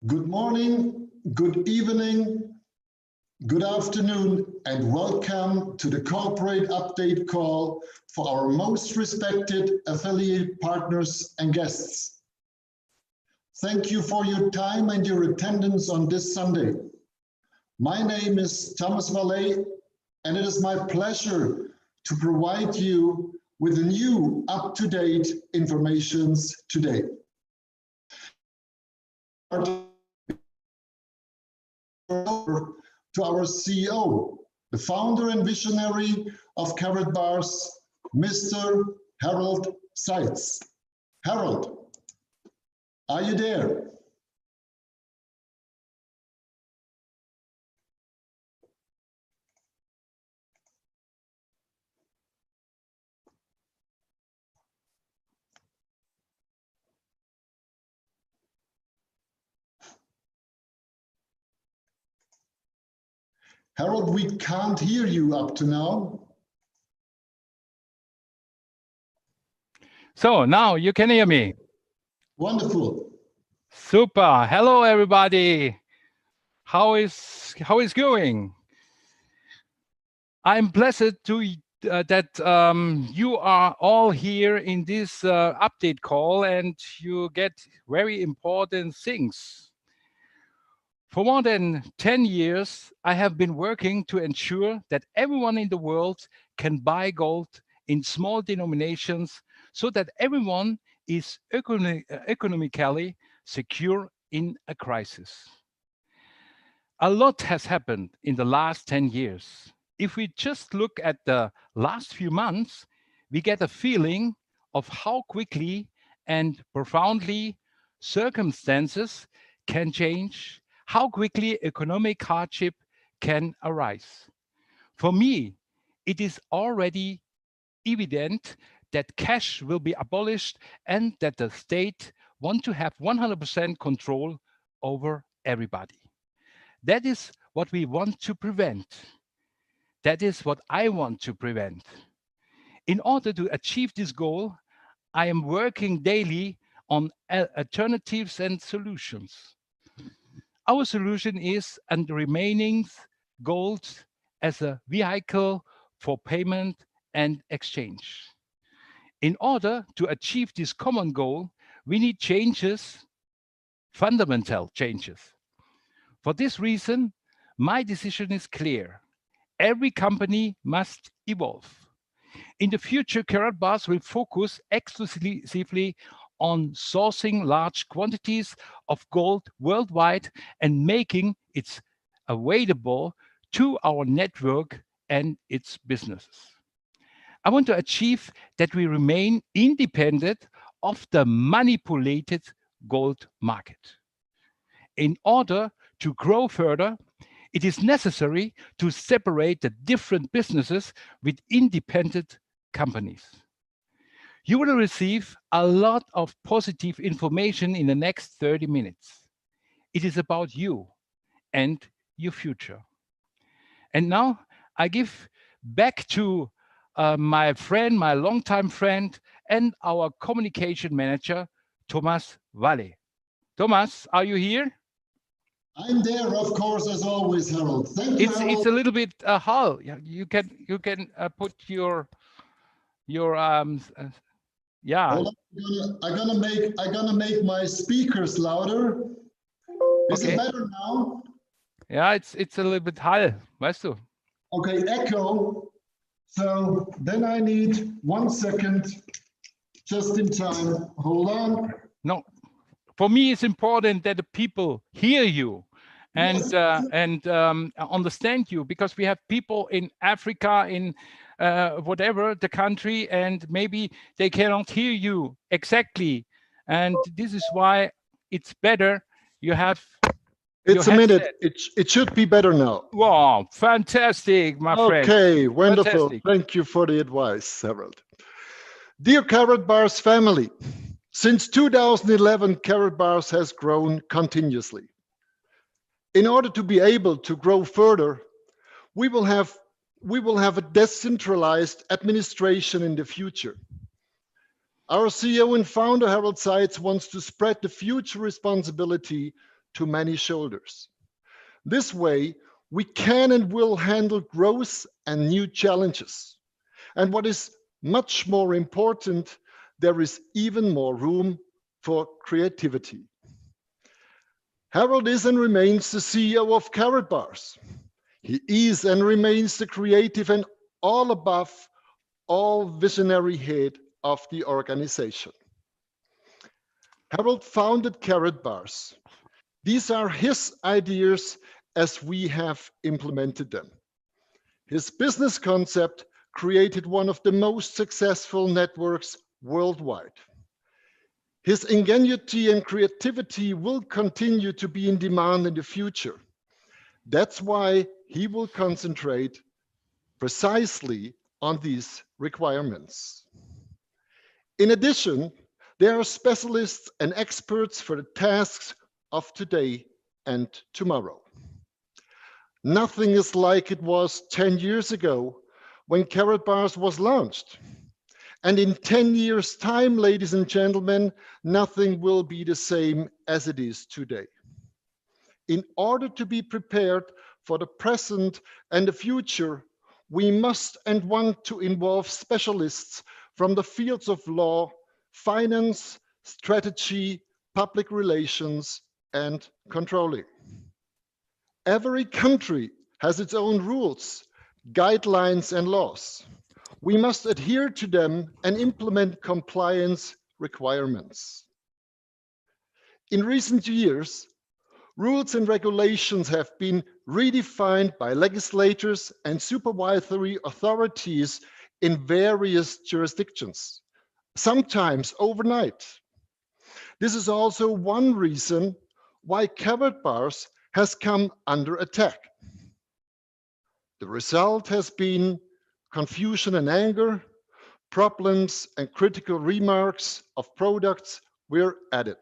Good morning, good evening, good afternoon, and welcome to the corporate update call for our most respected affiliate partners and guests. Thank you for your time and your attendance on this Sunday. My name is Thomas Vallee, and it is my pleasure to provide you with the new up-to-date informations today. To our CEO, the founder and visionary of Karatbars, Mr. Harold Seitz. Harold, are you there? Harold, we can't hear you up to now. So now you can hear me. Wonderful. Super. Hello, everybody. How is going? I'm blessed to that you are all here in this update call, and you get very important things. For more than 10 years, I have been working to ensure that everyone in the world can buy gold in small denominations so that everyone is economically secure in a crisis. A lot has happened in the last 10 years. If we just look at the last few months, we get a feeling of how quickly and profoundly circumstances can change, how quickly economic hardship can arise. For me, it is already evident that cash will be abolished and that the state wants to have 100% control over everybody. That is what we want to prevent. That is what I want to prevent. In order to achieve this goal, I am working daily on alternatives and solutions. Our solution is and remaining gold as a vehicle for payment and exchange. In order to achieve this common goal, we need changes, fundamental changes. For this reason, my decision is clear. Every company must evolve. In the future, Karatbars will focus exclusively on sourcing large quantities of gold worldwide and making it available to our network and its businesses. I want to achieve that we remain independent of the manipulated gold market. In order to grow further, it is necessary to separate the different businesses with independent companies. You will receive a lot of positive information in the next 30 minutes. It is about you and your future. And now I give back to my friend, my longtime friend, and our communication manager, Thomas Vallee. Thomas, are you here? I'm there, of course, as always, Harold. Thank you, Harold. It's a little bit Hal. You can put your yeah. Hold on. I'm gonna make my speakers louder. Is it better now? Yeah, it's a little bit Hall, weißt du? Okay, echo. So then I need 1 second, just in time. Hold on. No, for me it's important that the people hear you and Yes. understand you, because we have people in Africa, in whatever the country, and maybe they cannot hear you exactly. And this is why it's better you have. It's a minute. It should be better now. Wow, fantastic, my friend. Okay, wonderful. Fantastic. Thank you for the advice, Harold. Dear Karatbars family, since 2011, Karatbars has grown continuously. In order to be able to grow further, we will have a decentralized administration in the future. Our CEO and founder, Harold Seitz, wants to spread the future responsibility to many shoulders. This way, we can and will handle growth and new challenges. And what is much more important, there is even more room for creativity. Harold is and remains the CEO of Karatbars. He is and remains the creative and all above all visionary head of the organization. Harold founded Karatbars. These are his ideas as we have implemented them. His business concept created one of the most successful networks worldwide. His ingenuity and creativity will continue to be in demand in the future. That's why he will concentrate precisely on these requirements. In addition, there are specialists and experts for the tasks of today and tomorrow. Nothing is like it was 10 years ago when Karatbars was launched. And in 10 years' time, ladies and gentlemen, nothing will be the same as it is today. In order to be prepared for the present and the future, we must and want to involve specialists from the fields of law, finance, strategy, public relations, and controlling. Every country has its own rules, guidelines, and laws. We must adhere to them and implement compliance requirements. In recent years, rules and regulations have been redefined by legislators and supervisory authorities in various jurisdictions, sometimes overnight. This is also one reason why Karatbars has come under attack. The result has been confusion and anger, problems and critical remarks of products were added.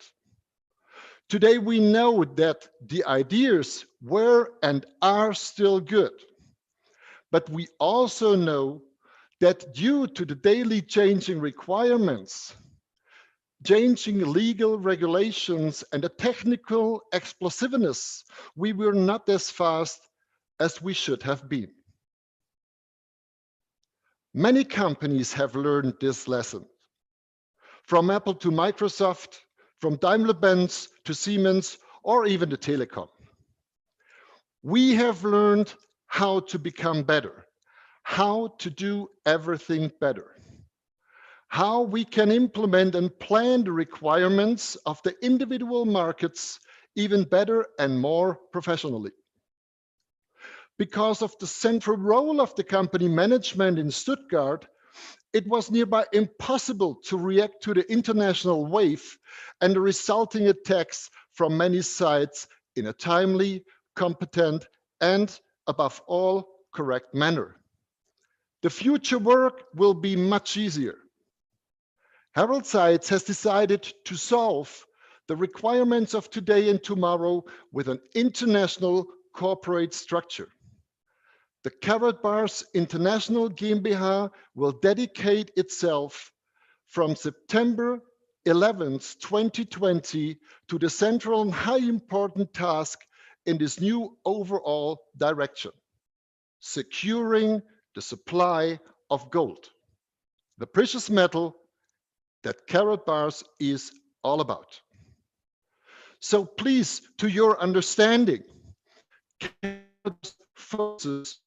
Today we know that the ideas were and are still good, but we also know that due to the daily changing requirements, changing legal regulations and the technical explosiveness, we were not as fast as we should have been. Many companies have learned this lesson. From Apple to Microsoft, from Daimler-Benz to Siemens, or even the telecom. We have learned how to become better, how to do everything better, how we can implement and plan the requirements of the individual markets even better and more professionally. Because of the central role of the company management in Stuttgart, it was nearby impossible to react to the international wave and the resulting attacks from many sides in a timely, competent, and above all, correct manner. The future work will be much easier. Harold Seitz has decided to solve the requirements of today and tomorrow with an international corporate structure. The Karatbars International GmbH will dedicate itself from September 11th, 2020 to the central and high important task in this new overall direction, securing the supply of gold, the precious metal that Karatbars is all about. So please, to your understanding, Karatbars focuses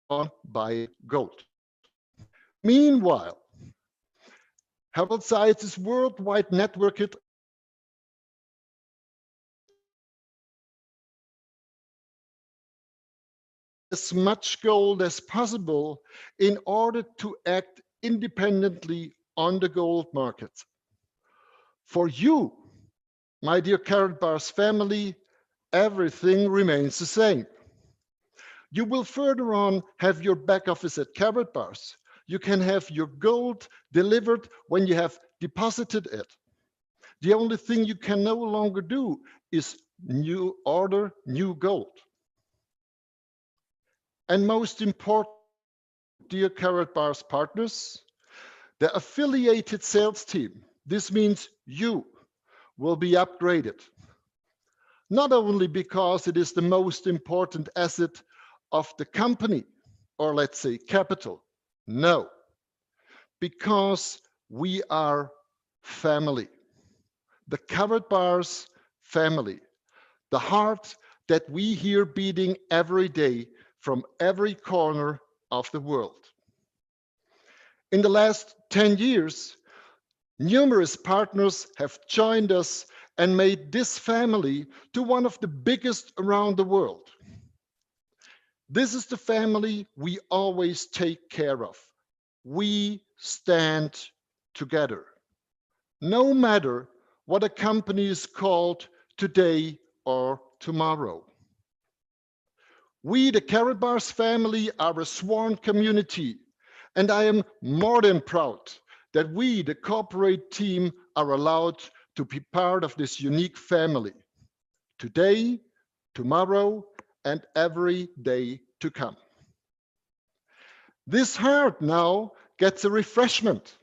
on buying gold. Meanwhile, Harold Seitz's worldwide network as much gold as possible in order to act independently on the gold market. For you, my dear Karatbars family, everything remains the same. You will further on have your back office at Karatbars. You can have your gold delivered when you have deposited it. The only thing you can no longer do is order new gold. And most important, dear Karatbars partners, the affiliated sales team, this means you, will be upgraded. not only because it is the most important asset of the company, or let's say capital. No, because we are family. The Karatbars family, the heart that we hear beating every day from every corner of the world. In the last 10 years, numerous partners have joined us and made this family to one of the biggest around the world. This is the family we always take care of. We stand together. No matter what a company is called today or tomorrow. We, the Karatbars family, are a sworn community, and I am more than proud that we, the corporate team, are allowed to be part of this unique family today, tomorrow, and every day to come. This heart now gets a refreshment.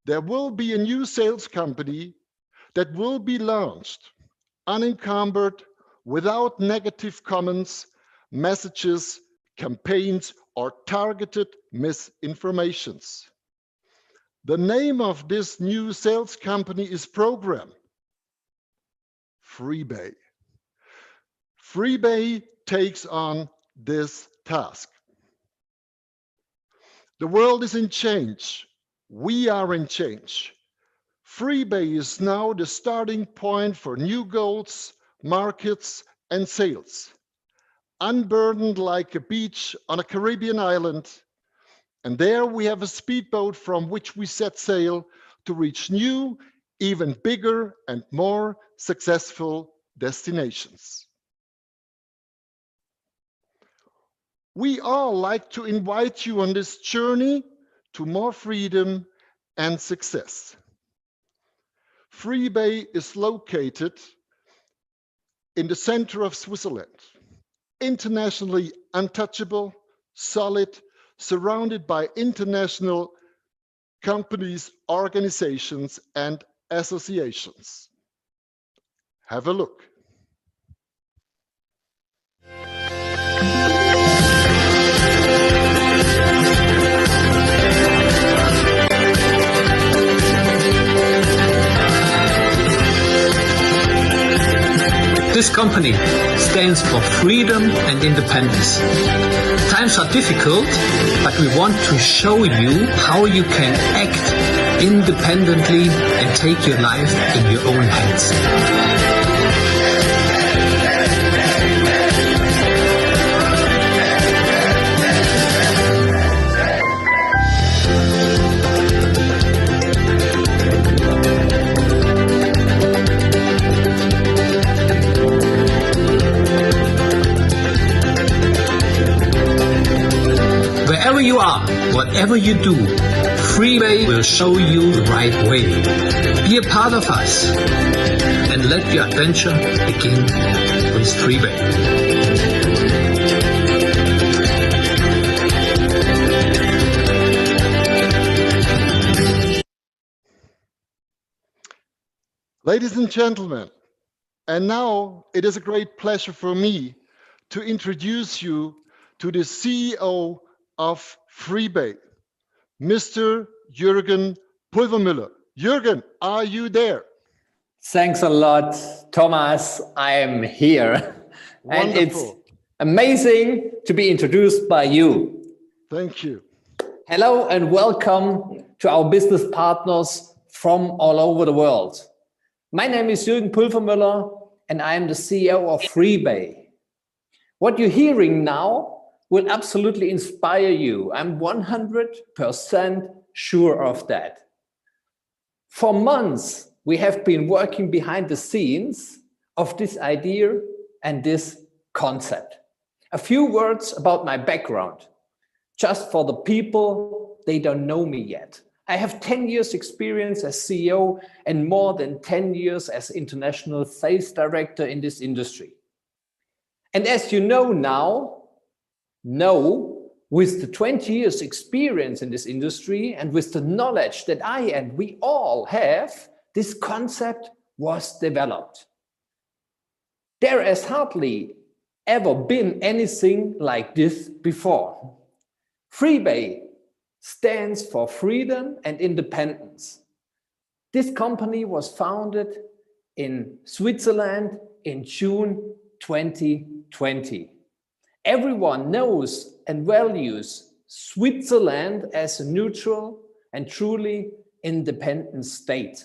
There will be a new sales company that will be launched, unencumbered, without negative comments, messages, campaigns, or targeted misinformations. The name of this new sales company is Program Freebay. Freebay takes on this task. The world is in change. We are in change. Freebay is now the starting point for new goals, markets, and sales. Unburdened like a beach on a Caribbean island. And there we have a speedboat from which we set sail to reach new, even bigger and more successful destinations. We all like to invite you on this journey to more freedom and success. Freebay is located in the center of Switzerland, internationally untouchable, solid, surrounded by international companies, organizations, and associations. Have a look. This company stands for freedom and independence. Times are difficult, but we want to show you how you can act independently and take your life in your own hands. Wherever you are, whatever you do, Freebay will show you the right way. Be a part of us and let your adventure begin with Freebay. Ladies and gentlemen, and now it is a great pleasure for me to introduce you to the CEO of Freebay, Mr. Jürgen Pulvermüller. Jürgen, are you there? Thanks a lot, Thomas. I am here. Wonderful. And it's amazing to be introduced by you. Thank you. Hello and welcome to our business partners from all over the world. My name is Jürgen Pulvermüller and I am the CEO of Freebay. What you're hearing now will absolutely inspire you. I'm 100% sure of that. For months, we have been working behind the scenes of this idea and this concept. A few words about my background, just for the people, they don't know me yet. I have 10 years experience as CEO and more than 10 years as international sales director in this industry. And as you know now, with the 20 years experience in this industry and with the knowledge that I and we all have, this concept was developed. There has hardly ever been anything like this before. Freebay stands for freedom and independence. This company was founded in Switzerland in June 2020. Everyone knows and values Switzerland as a neutral and truly independent state.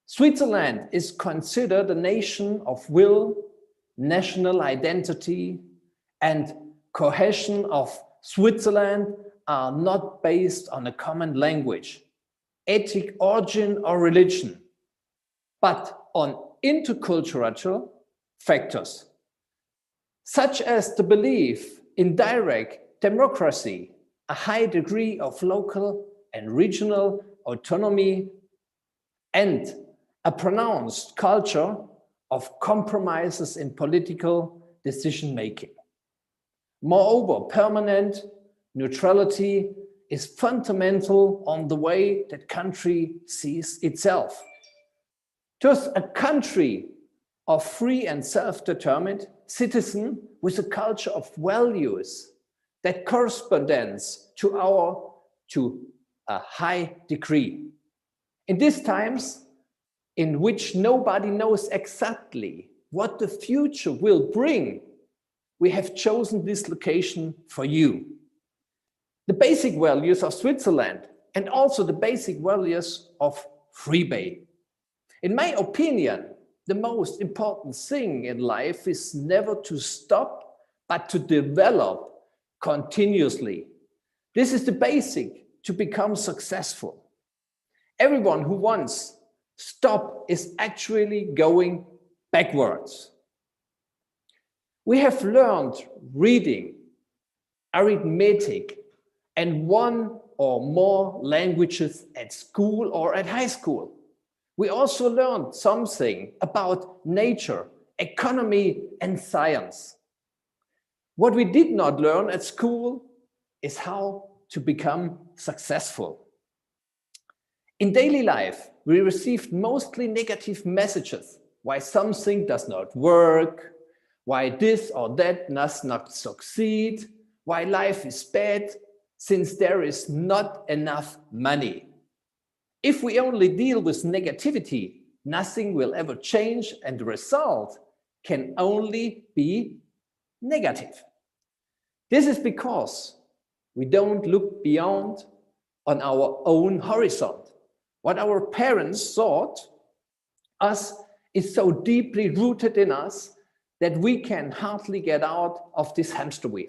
Switzerland is considered a nation of will, national identity, and cohesion of Switzerland are not based on a common language, ethnic origin or religion, but on intercultural factors, such as the belief in direct democracy, a high degree of local and regional autonomy, and a pronounced culture of compromises in political decision-making. Moreover, permanent neutrality is fundamental on the way that country sees itself. Thus, a country of free and self-determined citizen with a culture of values that corresponds to a high degree. In these times, in which nobody knows exactly what the future will bring, we have chosen this location for you. The basic values of Switzerland and also the basic values of Freebay. In my opinion, the most important thing in life is never to stop, but to develop continuously. This is the basic to become successful. Everyone who wants stop is actually going backwards. We have learned reading, arithmetic, and one or more languages at school or at high school. We also learned something about nature, economy, and science. What we did not learn at school is how to become successful. In daily life, we received mostly negative messages, why something does not work, why this or that does not succeed, why life is bad, since there is not enough money. If we only deal with negativity, nothing will ever change and the result can only be negative. This is because we don't look beyond on our own horizon. What our parents taught us is so deeply rooted in us that we can hardly get out of this hamster wheel.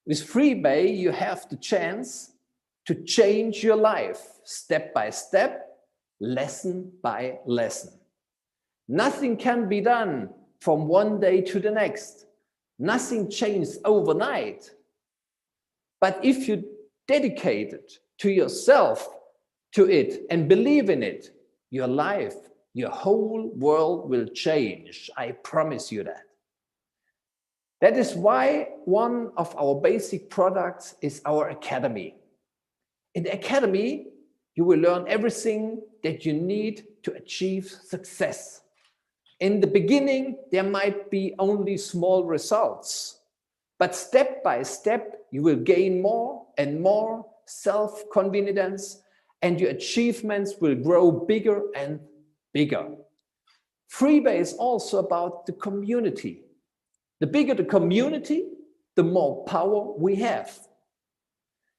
With Freebay, you have the chance to change your life step by step, lesson by lesson. Nothing can be done from one day to the next. Nothing changes overnight. But if you dedicate it to yourself, to it, and believe in it, your life, your whole world will change. I promise you that. That is why one of our basic products is our academy. In the academy, you will learn everything that you need to achieve success. In the beginning, there might be only small results, but step by step, you will gain more and more self-confidence, and your achievements will grow bigger and bigger. Freebay is also about the community. The bigger the community, the more power we have.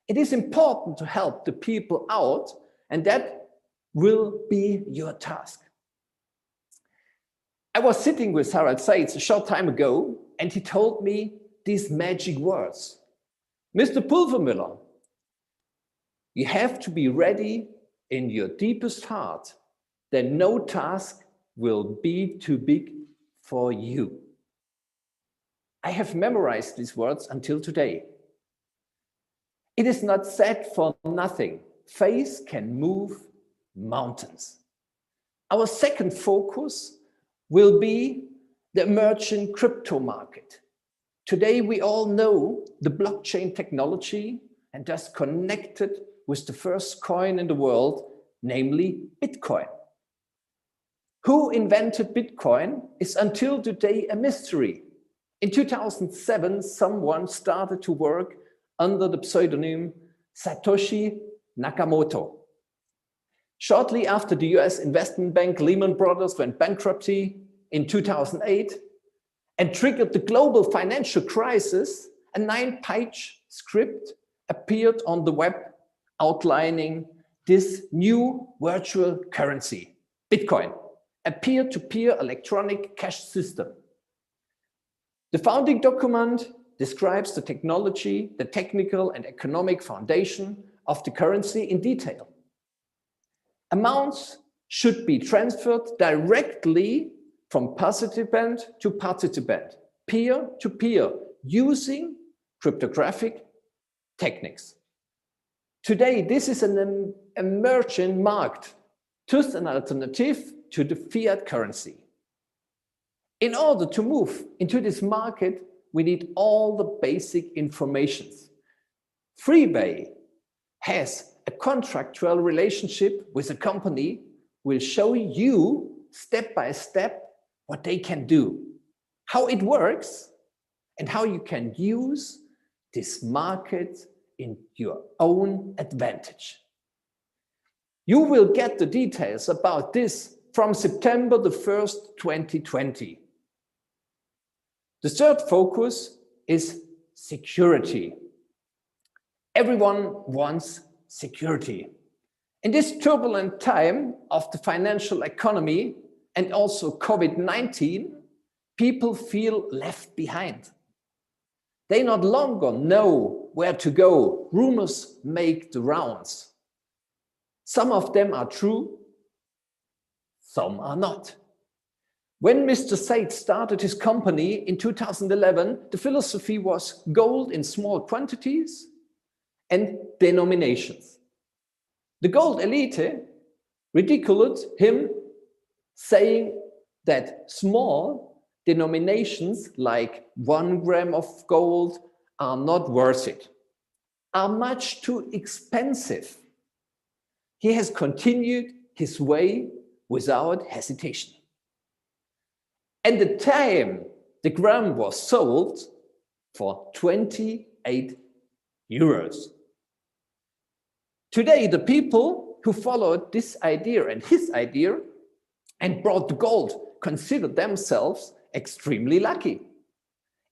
It is important to help the people out, and that will be your task. I was sitting with Harald Seitz a short time ago, and he told me these magic words. Mr. Pulvermüller, you have to be ready in your deepest heart that no task will be too big for you. I have memorized these words until today. It is not said for nothing. Faith can move mountains. Our second focus will be the emerging crypto market. Today, we all know the blockchain technology and thus connected with the first coin in the world, namely Bitcoin. Who invented Bitcoin is until today a mystery. In 2007, someone started to work under the pseudonym Satoshi Nakamoto. Shortly after the US investment bank Lehman Brothers went bankruptcy in 2008 and triggered the global financial crisis, a 9-page script appeared on the web outlining this new virtual currency, Bitcoin, a peer-to-peer electronic cash system. The founding document describes the technology, the technical and economic foundation of the currency in detail. Amounts should be transferred directly from participant to participant, peer-to-peer, using cryptographic techniques. Today, this is an emerging market, thus an alternative to the fiat currency. In order to move into this market, we need all the basic informations. Freebay has a contractual relationship with a company, will show you step by step what they can do, how it works, and how you can use this market in your own advantage. You will get the details about this from September the 1st, 2020. The third focus is security. Everyone wants security. In this turbulent time of the financial economy and also COVID-19, people feel left behind. They no longer know where to go. Rumors make the rounds. Some of them are true, some are not. When Mr. Said started his company in 2011, the philosophy was gold in small quantities and denominations. The gold elite ridiculed him, saying that small denominations like 1 gram of gold are not worth it, are much too expensive. He has continued his way without hesitation. At the time, the gram was sold for 28 euros. Today, the people who followed this idea and his idea and brought the gold consider themselves extremely lucky.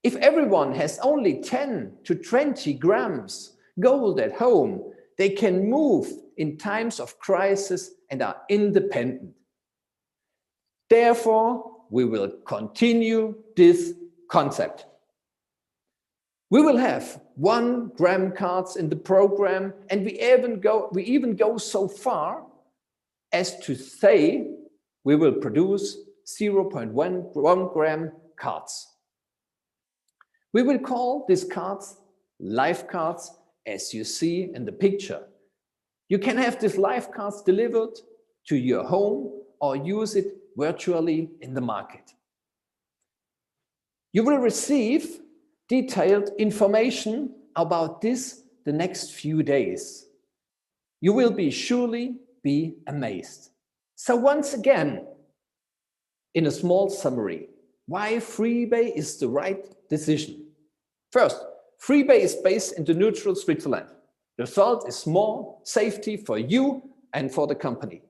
If everyone has only 10 to 20 grams gold at home, they can move in times of crisis and are independent. Therefore, we will continue this concept. We will have 1 gram cards in the program, and we even go so far as to say we will produce 0.1 gram cards. We will call these cards life cards, as you see in the picture. You can have these life cards delivered to your home or use it virtually in the market. You will receive detailed information about this the next few days. You will surely be amazed. So once again, in a small summary, why Freebay is the right decision. First, Freebay is based in the neutral Switzerland. The result is more safety for you and for the company.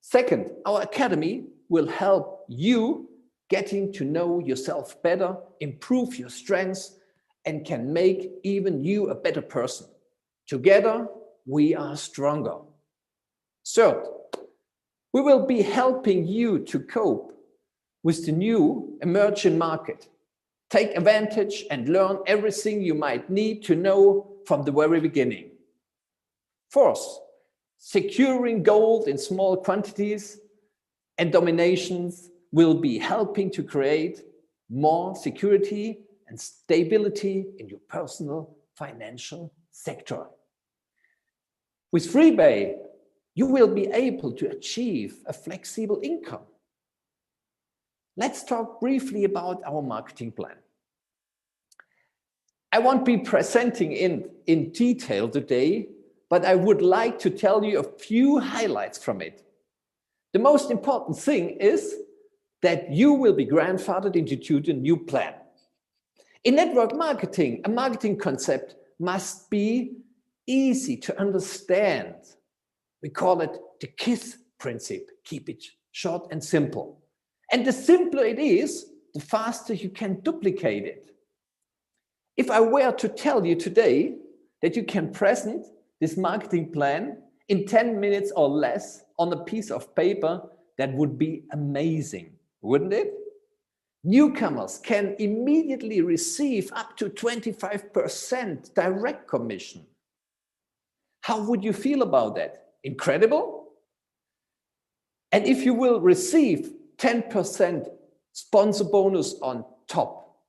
Second, our academy will help you getting to know yourself better, improve your strengths, and can make even you a better person. Together, we are stronger. Third, we will be helping you to cope with the new emerging market. Take advantage and learn everything you might need to know from the very beginning. Fourth, securing gold in small quantities and dominations will be helping to create more security and stability in your personal financial sector. With Freebay, you will be able to achieve a flexible income. Let's talk briefly about our marketing plan. I won't be presenting in detail today, but I would like to tell you a few highlights from it. The most important thing is that you will be grandfathered into the new plan. In network marketing, a marketing concept must be easy to understand. We call it the KISS principle. Keep it short and simple. And the simpler it is, the faster you can duplicate it. If I were to tell you today that you can present this marketing plan in 10 minutes or less on a piece of paper, that would be amazing, wouldn't it? Newcomers can immediately receive up to 25% direct commission. How would you feel about that? Incredible? And if you will receive 10% sponsor bonus on top,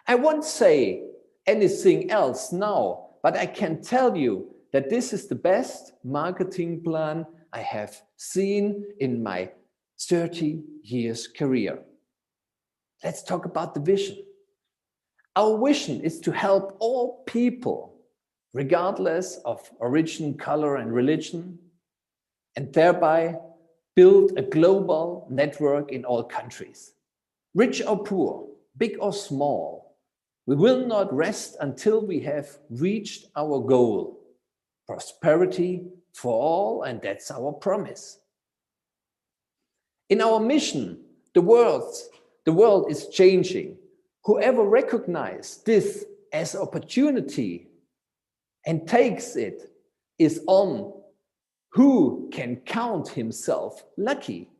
I won't say anything else now, but I can tell you that this is the best marketing plan I have seen in my 30 years career. Let's talk about the vision. Our vision is to help all people, regardless of origin, color, and religion, and thereby build a global network in all countries. Rich or poor, big or small, we will not rest until we have reached our goal. Prosperity for all, and that's our promise. In our mission, the world is changing. Whoever recognizes this as opportunity and takes it is on who can count himself lucky.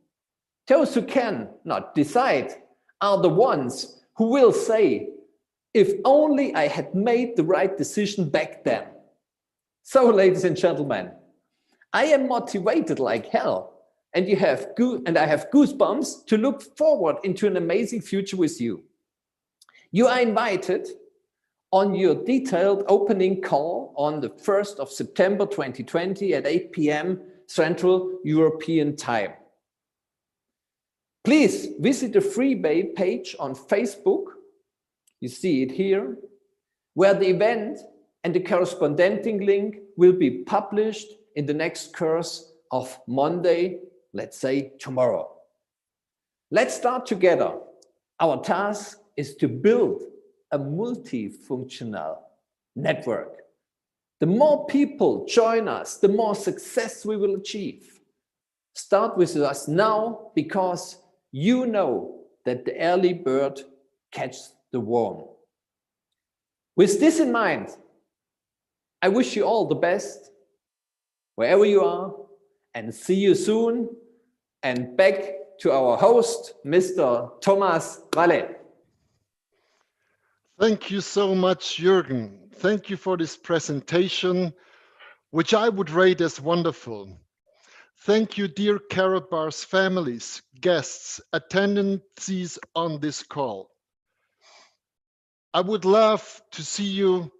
Those who cannot decide are the ones who will say, if only I had made the right decision back then. So, ladies and gentlemen, I am motivated like hell, and I have goosebumps to look forward into an amazing future with you. You are invited on your detailed opening call on the 1st of September 2020 at 8 p.m. Central European Time. Please visit the Freebay page on Facebook. You see it here, where the event and the corresponding link will be published in the next course of Monday, let's say tomorrow. Let's start together. Our task is to build a multifunctional network. The more people join us, the more success we will achieve. Start with us now, because you know that the early bird catches the worm. With this in mind, I wish you all the best wherever you are, and see you soon. And back to our host, Mr. Thomas Walle. Thank you so much, Jürgen. Thank you for this presentation, which I would rate as wonderful. Thank you, dear Karatbars families, guests, attendees on this call. I would love to see you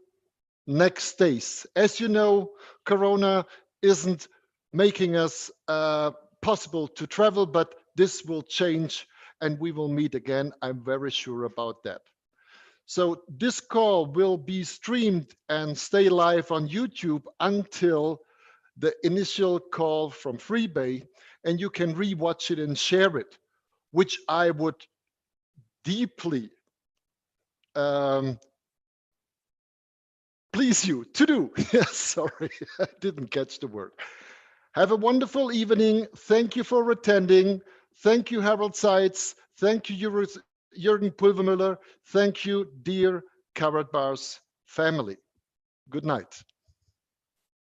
next days. As you know, Corona isn't making us possible to travel, but this will change and we will meet again. I'm very sure about that. So this call will be streamed and stay live on YouTube until the initial call from Freebay, and you can rewatch it and share it, which I would deeply please you to do. Yes, sorry, I didn't catch the word. Have a wonderful evening. Thank you for attending. Thank you, Harold Seitz. Thank you, Jürgen Pulvermüller. Thank you, dear Karatbars family. Good night.